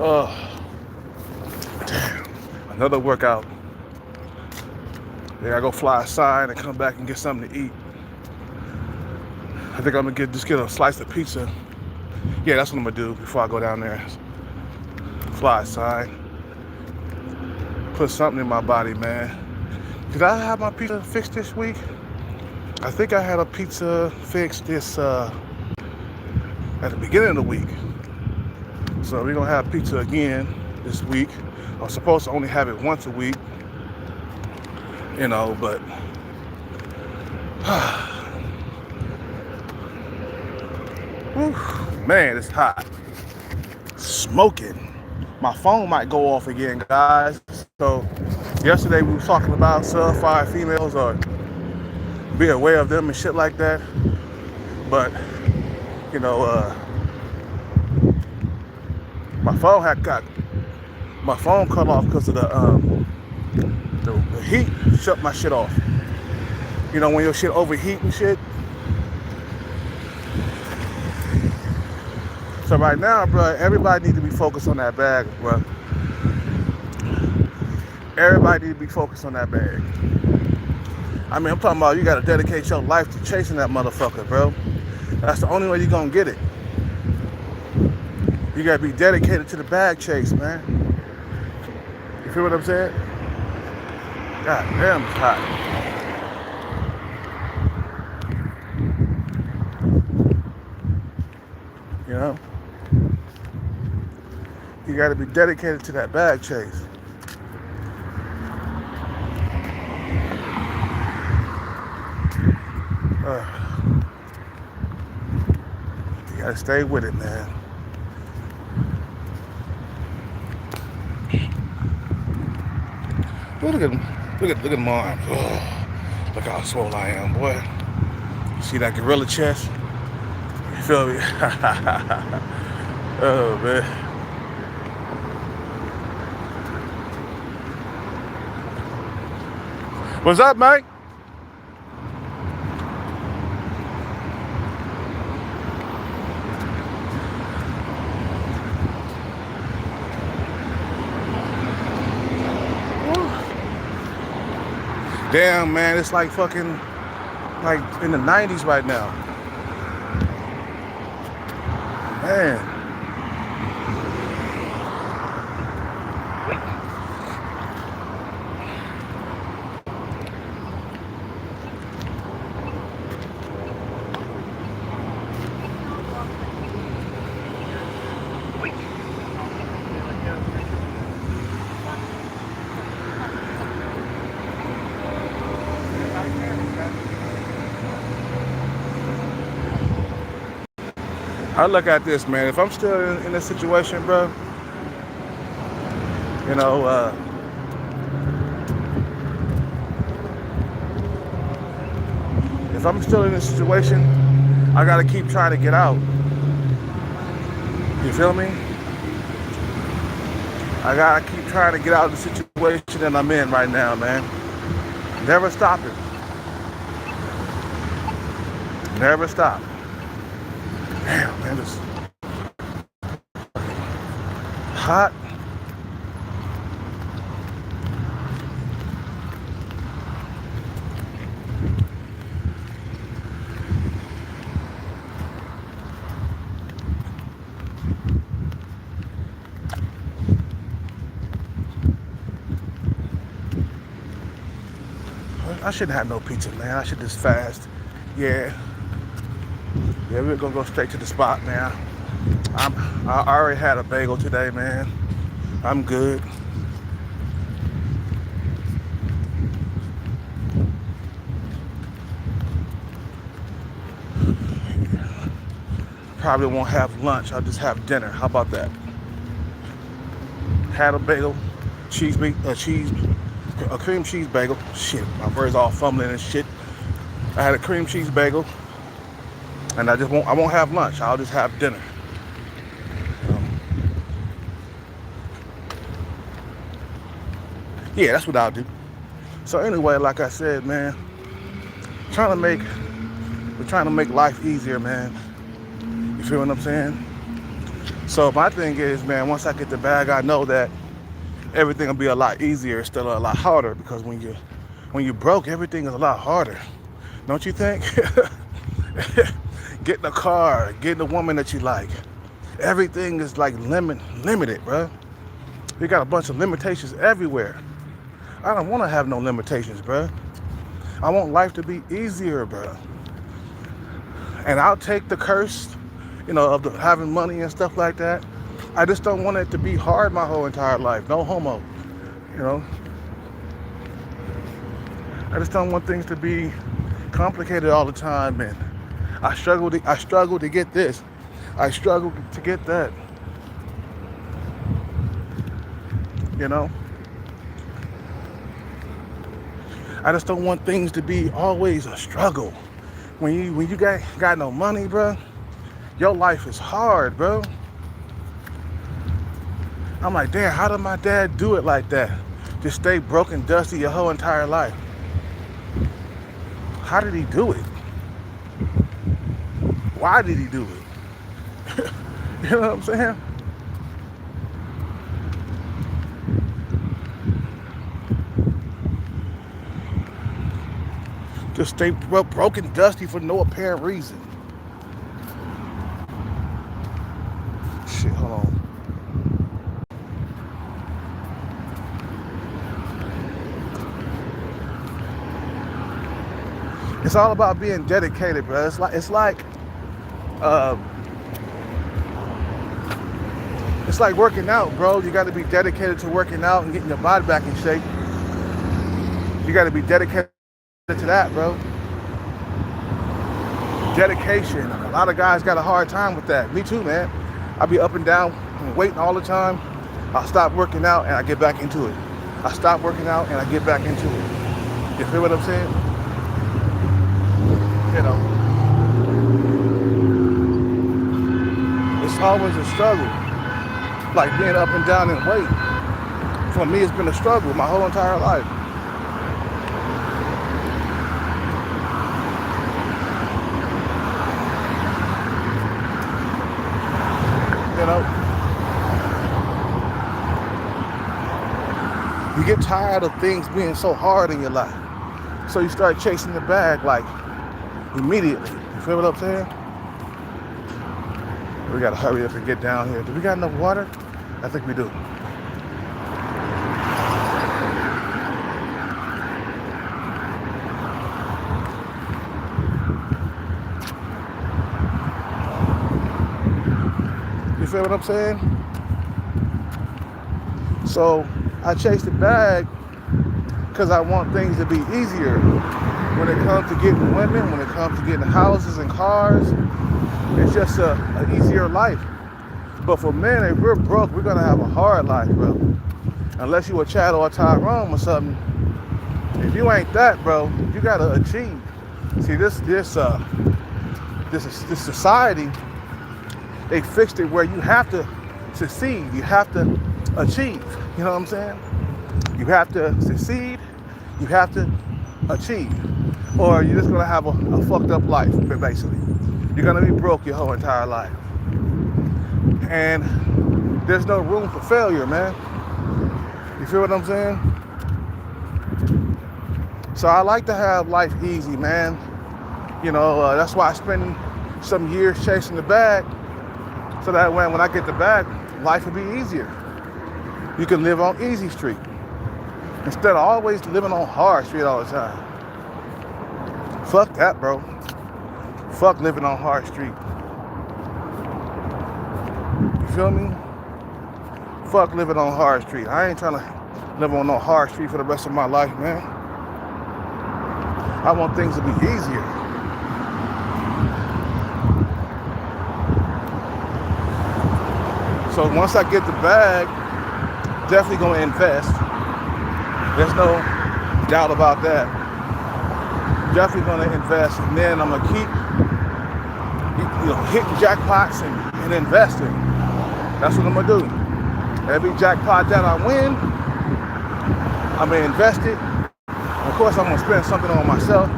Oh, damn. Another workout. Yeah, I go fly aside and come back and get something to eat. I think I'm gonna just get a slice of pizza. Yeah, that's what I'm gonna do before I go down there. Fly aside. Put something in my body, man. Did I have my pizza fixed this week? I think I had a pizza fixed this at the beginning of the week. So we're gonna have pizza again this week. I'm supposed to only have it once a week, but whew, man, it's hot. Smoking. My phone might go off again, guys. So yesterday we were talking about sub-5 females or be aware of them and shit like that. But my phone cut off because of the heat. Shut my shit off. When your shit overheat and shit. So right now, bro, everybody need to be focused on that bag, bro. Everybody need to be focused on that bag. I mean, I'm talking about you gotta dedicate your life to chasing that motherfucker, bro. That's the only way you're gonna get it. You gotta be dedicated to the bag chase, man. You feel what I'm saying? God damn, it's hot. You gotta be dedicated to that bag chase. You gotta stay with it, man. Look at my arms. Oh, look how swole I am, boy. See that gorilla chest? You feel me? Oh man. What's up, Mike? Damn, man, it's like fucking like in the 90s right now. Man. I look at this, man. If I'm still in this situation, bro, if I'm still in this situation, I gotta keep trying to get out. You feel me? I gotta keep trying to get out of the situation that I'm in right now, man. Never stop it. Never stop. Damn, man, it's hot. I shouldn't have no pizza, man. I should just fast. Yeah, we're gonna go straight to the spot, man. I already had a bagel today, man. I'm good. Probably won't have lunch. I'll just have dinner. How about that? Had a bagel, a cream cheese bagel. Shit, my words all fumbling and shit. I had a cream cheese bagel, and I won't have lunch. I'll just have dinner. Yeah, that's what I'll do. So anyway, like I said, man, we're trying to make life easier, man. You feel what I'm saying? So my thing is, man, once I get the bag, I know that everything will be a lot easier instead of a lot harder, because when you broke, everything is a lot harder. Don't you think? Getting a car, getting a woman that you like. Everything is like limited, bro. You got a bunch of limitations everywhere. I don't want to have no limitations, bro. I want life to be easier, bro. And I'll take the curse, of having money and stuff like that. I just don't want it to be hard my whole entire life. No homo, I just don't want things to be complicated all the time. And I struggle to get this. I struggle to get that. I just don't want things to be always a struggle. When you got no money, bro, your life is hard, bro. I'm like, damn, how did my dad do it like that? Just stay broke and dusty your whole entire life. How did he do it? Why did he do it? You know what I'm saying? Just stay broke and dusty for no apparent reason. Shit, hold on. It's all about being dedicated, bro. It's like working out, bro. You got to be dedicated to working out and getting your body back in shape. You got to be dedicated to that, bro. Dedication. A lot of guys got a hard time with that. Me too, man. I be up and down and waiting all the time. I stop working out and I get back into it. I stop working out and I get back into it. You feel what I'm saying? It's always a struggle. Like being up and down in weight. For me, it's been a struggle my whole entire life. You get tired of things being so hard in your life. So you start chasing the bag like immediately. You feel what I'm saying? We gotta hurry up and get down here. Do we got enough water? I think we do. You feel what I'm saying? So I chase the bag because I want things to be easier. When it comes to getting women, when it comes to getting houses and cars, it's just an easier life. But for men, if we're broke, we're gonna have a hard life, bro. Unless you a Chad or a Tyrone or something. If you ain't that, bro, you gotta achieve. See, this society, they fixed it where you have to succeed. You have to achieve. You know what I'm saying? You have to succeed. You have to achieve. Or you're just gonna have a fucked up life, basically. You're gonna be broke your whole entire life. And there's no room for failure, man. You feel what I'm saying? So I like to have life easy, man. That's why I spend some years chasing the bag, so that when I get the bag, life will be easier. You can live on easy street instead of always living on hard street all the time. Fuck that, bro. Fuck living on hard street. You feel me? Fuck living on hard street. I ain't trying to live on no hard street for the rest of my life, man. I want things to be easier. So once I get the bag, definitely gonna invest. There's no doubt about that. Definitely gonna invest, and then I'm gonna keep hitting jackpots and investing. That's what I'm gonna do. Every jackpot that I win, I'm gonna invest it. Of course, I'm gonna spend something on myself.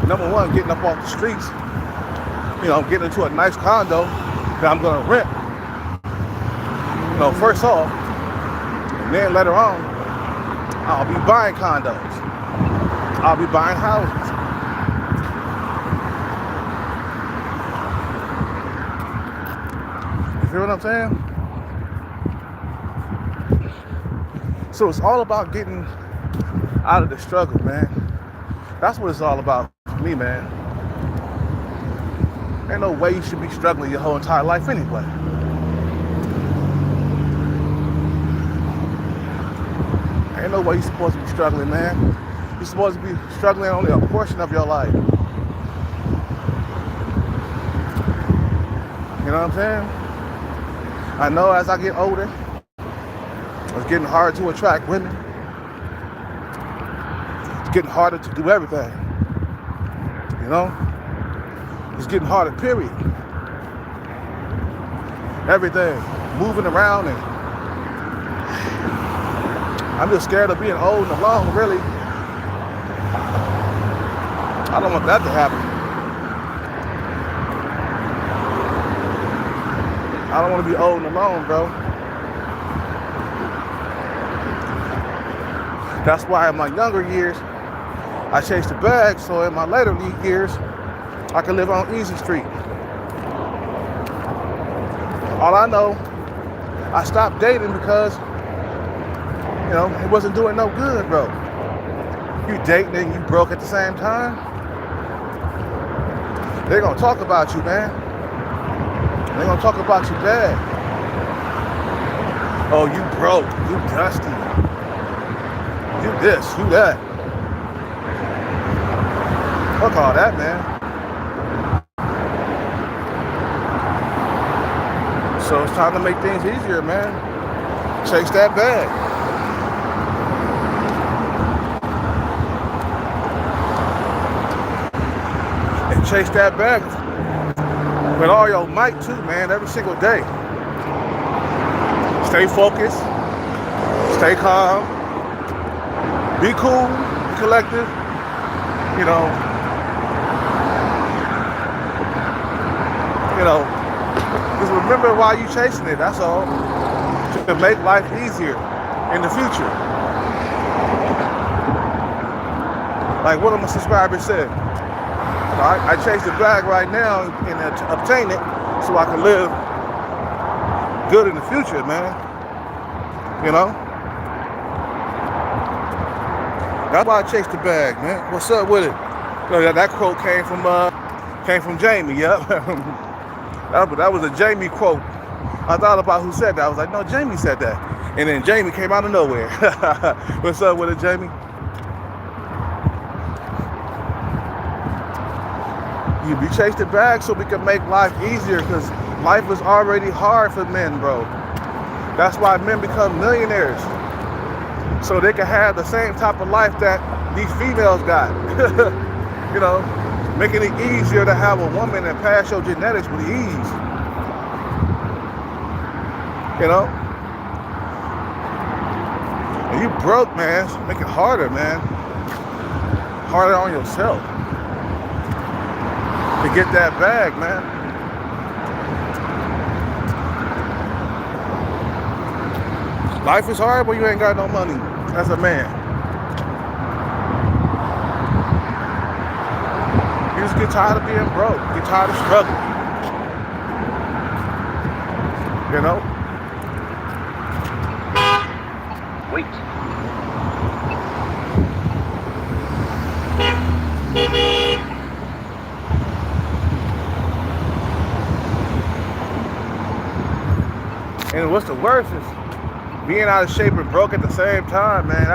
Number one, getting up off the streets. Getting into a nice condo that I'm gonna rent. No, first off, and then later on, I'll be buying condos. I'll be buying houses. You feel what I'm saying? So it's all about getting out of the struggle, man. That's what it's all about for me, man. Ain't no way you should be struggling your whole entire life anyway. Ain't no way you're supposed to be struggling, man. You're supposed to be struggling only a portion of your life. You know what I'm saying? I know as I get older, it's getting harder to attract women. It's getting harder to do everything. You know? It's getting harder, period. Everything. Moving around, and I'm just scared of being old and alone, really. I don't want that to happen. I don't want to be old and alone, bro. That's why in my younger years, I chased the bag, so in my later years, I can live on Easy Street. All I know, I stopped dating because, you know, it wasn't doing no good, bro. You dating and you broke at the same time, they're gonna talk about you, man. They're gonna talk about you bad. Oh, you broke, you dusty, you this, you that. Fuck all that, man. So it's time to make things easier, man. Chase that bag. And chase that bag with all your might too, man, every single day. Stay focused. Stay calm. Be cool, collective. You know, just remember why you chasing it, that's all. To make life easier in the future. Like one of my subscribers said, I chase the bag right now and obtain it so I can live good in the future, man. You know? That's why I chase the bag, man. What's up with it? That quote came from Jamie, yep. That was a Jamie quote. I thought about who said that. I was like, no, Jamie said that. And then Jamie came out of nowhere. What's up with it, Jamie? We chase the bag so we can make life easier, because life is already hard for men, bro. That's why men become millionaires, so they can have the same type of life that these females got. You know, making it easier to have a woman and pass your genetics with ease. You know? And you broke, man, so make it harder, man. Harder on yourself. To get that bag, man. Life is hard when you ain't got no money as a man. You just get tired of being broke. Get tired of struggling. You know? Wait. And what's the worst is being out of shape and broke at the same time, man.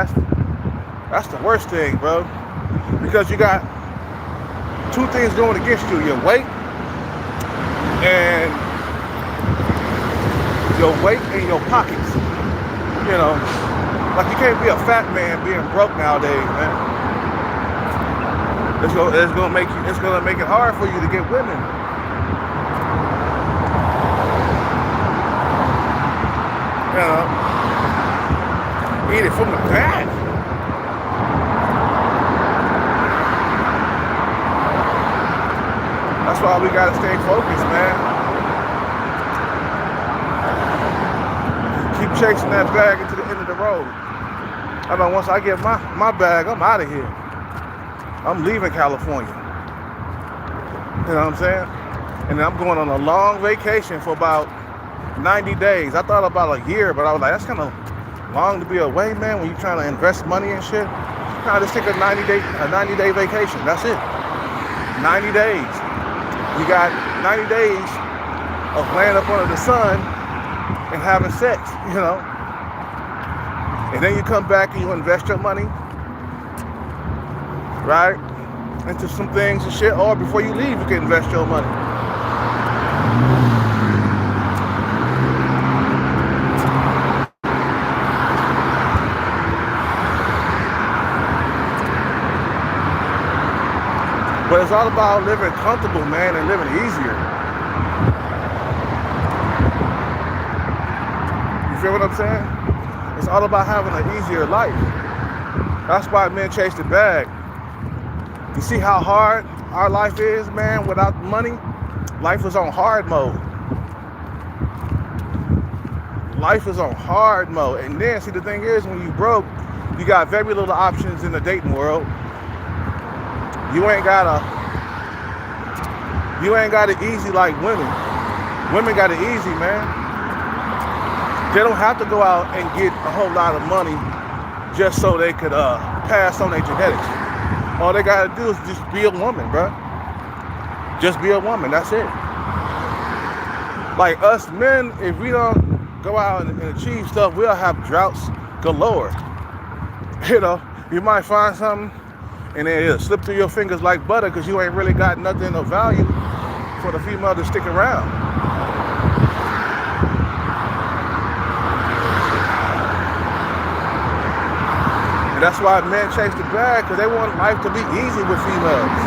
That's the worst thing, bro. Because you got two things going against you: your weight and your pockets. You know, like you can't be a fat man being broke nowadays, man. It's gonna make it hard for you to get women. You know, eat it from the back. That's why we gotta stay focused, man. chasing that bag into the end of the road. I know once I get my bag, I'm out of here. I'm leaving California. You know what I'm saying? And then I'm going on a long vacation for about 90 days. I thought about a year, but I was like, that's kind of long to be away, man, when you're trying to invest money and shit. Nah, just take a 90-day vacation. That's it. 90 days. You got 90 days of laying up under the sun and having sex, you know. And then you come back and you invest your money, right, into some things and shit. Or before you leave, you can invest your money. But it's all about living comfortable, man, and living easier. You feel what I'm saying? It's all about having an easier life. That's why men chase the bag. You see how hard our life is, man, without money? Life is on hard mode. Life is on hard mode. And then, see, the thing is, when you broke, you got very little options in the dating world. You ain't got it easy like women. Women got it easy, man. They don't have to go out and get a whole lot of money just so they could pass on their genetics. All they gotta do is just be a woman, bro. Just be a woman, that's it. Like us men, if we don't go out and achieve stuff, we'll have droughts galore. You know, you might find something and then it'll slip through your fingers like butter because you ain't really got nothing of value for the female to stick around. And that's why men chase the bag, because they want life to be easy with females.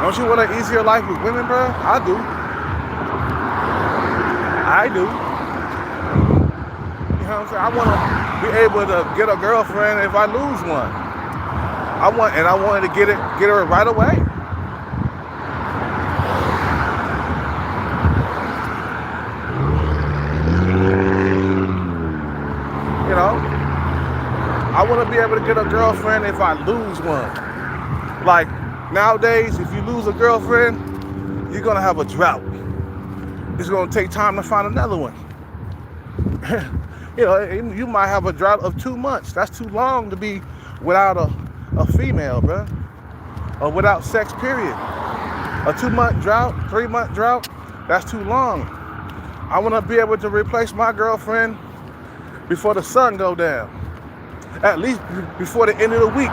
Don't you want an easier life with women, bro? I do. I do. You know what I'm saying? I want to be able to get a girlfriend if I lose one. I wanted to get her right away. You know, I want to be able to get a girlfriend if I lose one. Like nowadays, if you lose a girlfriend, you're gonna have a drought. It's gonna take time to find another one. You know, you might have a drought of 2 months. That's too long to be without a female, bro, or without sex, period. A 2-month drought, 3-month drought, that's too long. I want to be able to replace my girlfriend before the sun go down, at least before the end of the week.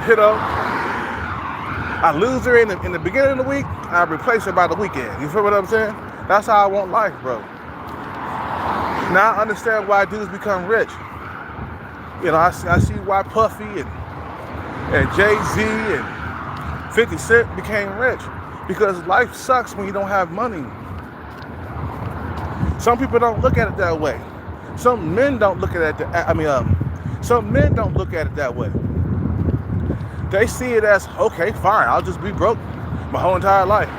You know, I lose her in the beginning of the week, I replace her by the weekend. You feel what I'm saying? That's how I want life, bro. Now I understand why dudes become rich. You know, I see why Puffy and Jay-Z and 50 Cent became rich. Because life sucks when you don't have money. Some people don't look at it that way. Some men don't look at it some men don't look at it that way. They see it as, okay, fine, I'll just be broke my whole entire life.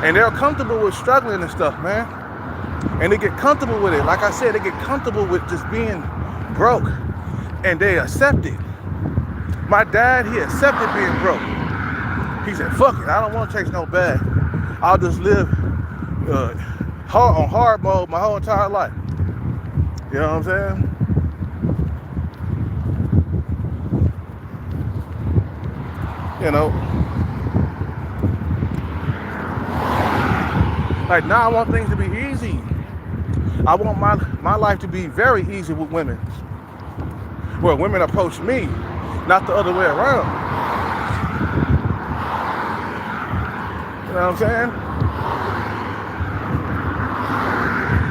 And they're comfortable with struggling and stuff, man. And they get comfortable with it. Like I said, they get comfortable with just being broke. And they accept it. My dad, he accepted being broke. He said, fuck it, I don't want to chase no bag. I'll just live on hard mode my whole entire life. You know what I'm saying? You know, like now I want things to be easy. I want my life to be very easy with women. Where women approach me, not the other way around. You know what I'm saying?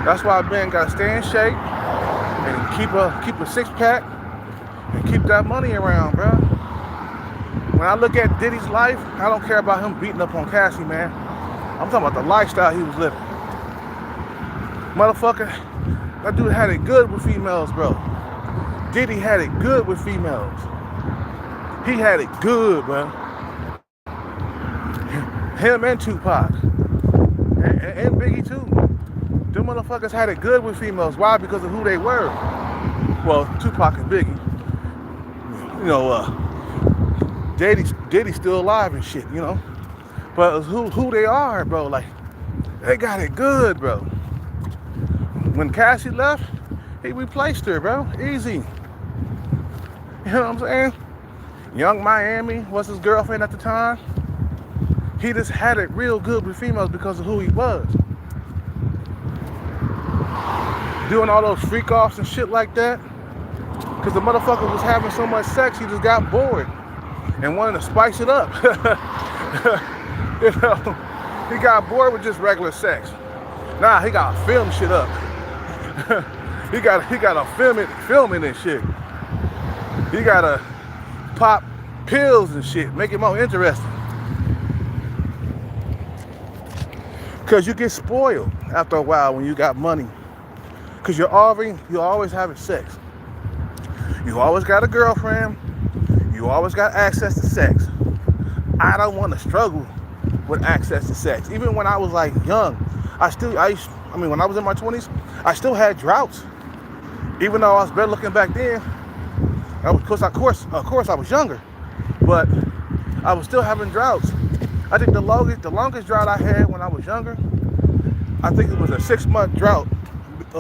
That's why men gotta stay in shape and keep a 6-pack and keep that money around, bro. When I look at Diddy's life, I don't care about him beating up on Cassie, man. I'm talking about the lifestyle he was living. Motherfucker, that dude had it good with females, bro. Diddy had it good with females. He had it good, bro. Him and Tupac. And Biggie, too. Them motherfuckers had it good with females. Why? Because of who they were. Well, Tupac and Biggie. You know, Diddy's still alive and shit, you know. But who they are, bro. Like, they got it good, bro. When Cassie left, he replaced her, bro. Easy. You know what I'm saying? Young Miami was his girlfriend at the time. He just had it real good with females because of who he was. Doing all those freak offs and shit like that. Because the motherfucker was having so much sex, he just got bored and wanted to spice it up. You know, he got bored with just regular sex. Nah, he got to film shit up. he got to film it and shit. He got to pop pills and shit, make it more interesting. Because you get spoiled after a while when you got money. Because you're always having sex. You always got a girlfriend. You always got access to sex. I don't want to struggle with access to sex. Even when I was like young, when I was in my 20s, I still had droughts. Even though I was better looking back then, of course I was younger, but I was still having droughts. I think the longest drought I had when I was younger, I think it was a 6-month drought.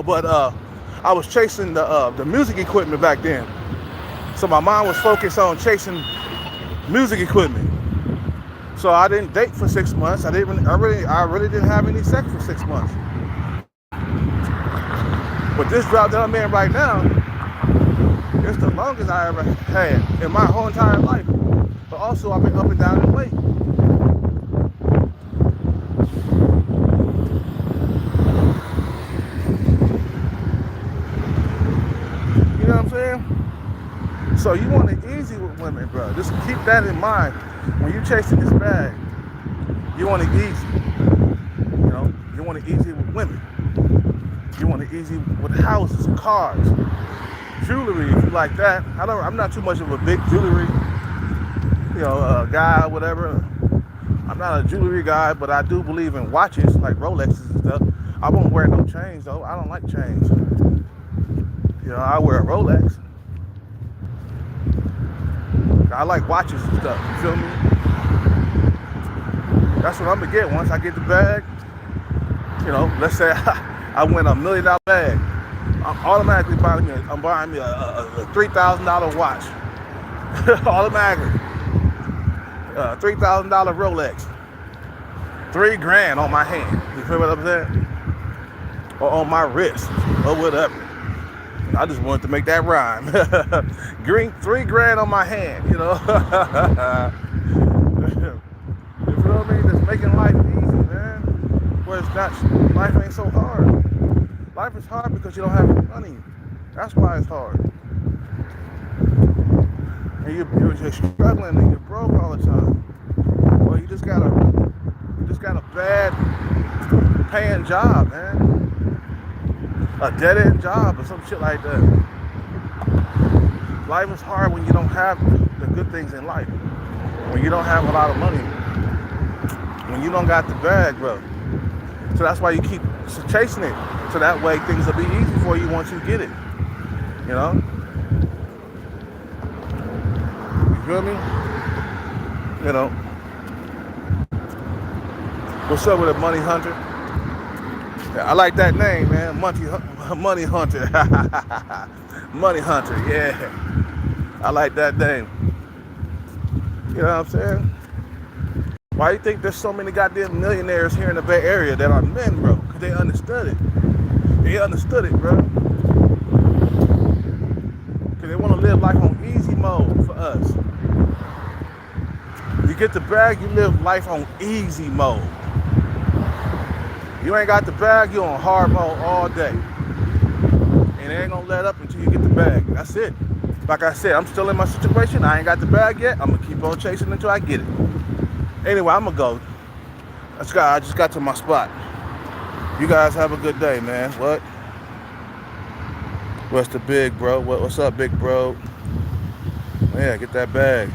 But I was chasing the music equipment back then. So my mind was focused on chasing music equipment. So I didn't date for 6 months. I really didn't have any sex for 6 months. But this drought that I'm in right now, it's the longest I ever had in my whole entire life. But also I've been up and down in weight. You know what I'm saying? So you want it easy with women, bro. Just keep that in mind. When you chasing this bag, you want it easy. You know, you want it easy with women. You want it easy with houses, cars, jewelry, if you like that. I'm not too much of a big jewelry, guy, whatever. I'm not a jewelry guy, but I do believe in watches, like Rolexes and stuff. I won't wear no chains, though. I don't like chains. You know, I wear a Rolex. I like watches and stuff, you feel me? That's what I'm gonna get once I get the bag. You know, let's say I win $1 million bag. I'm automatically buying me a $3,000 watch. Automatically. $3,000 Rolex. $3,000 on my hand. You feel what I'm saying? Or on my wrist, or whatever. I just wanted to make that rhyme. $3,000 on my hand, you know. You feel me? Just making life easy, man. Where it's not, life ain't so hard. Life is hard because you don't have any money. That's why it's hard. And you're just struggling and you're broke all the time. Well, you just got a bad paying job, man. A dead-end job or some shit like that. Life is hard when you don't have the good things in life. When you don't have a lot of money. When you don't got the bag, bro. So that's why you keep chasing it. So that way things will be easy for you once you get it. You know? You feel me? You know? What's up with a money hunter? I like that name, man. Money Hunter. Money Hunter, yeah. I like that name. You know what I'm saying? Why do you think there's so many goddamn millionaires here in the Bay Area that are men, bro? Because they understood it. They understood it, bro. Because they want to live life on easy mode for us. You get the bag, you live life on easy mode. You ain't got the bag, you on hard mode all day. And it ain't gonna let up until you get the bag. That's it. Like I said, I'm still in my situation. I ain't got the bag yet. I'm gonna keep on chasing until I get it. Anyway, I'm gonna go. I just got to my spot. You guys have a good day, man. What? What's the big bro? What's up, big bro? Yeah, get that bag.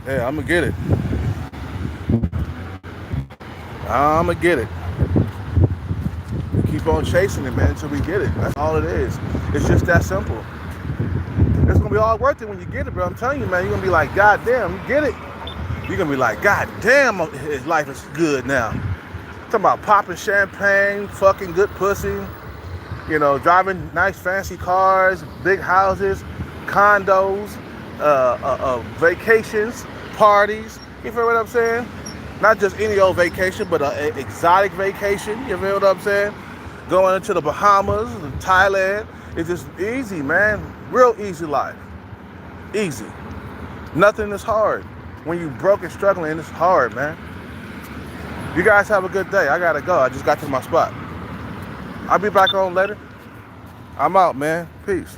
Yeah, I'm gonna get it. I'ma get it. Keep on chasing it, man, until we get it. That's all it is. It's just that simple. It's gonna be all worth it when you get it, bro. I'm telling you, man, you're gonna be like, God damn, you get it. You're gonna be like, God damn, his life is good now. Talking about popping champagne, fucking good pussy, you know, driving nice fancy cars, big houses, condos, vacations, parties. You feel what I'm saying? Not just any old vacation, but an exotic vacation. You feel what I'm saying? Going into the Bahamas, Thailand. It's just easy, man. Real easy life. Easy. Nothing is hard. When you broke and struggling, it's hard, man. You guys have a good day. I gotta go. I just got to my spot. I'll be back on later. I'm out, man. Peace.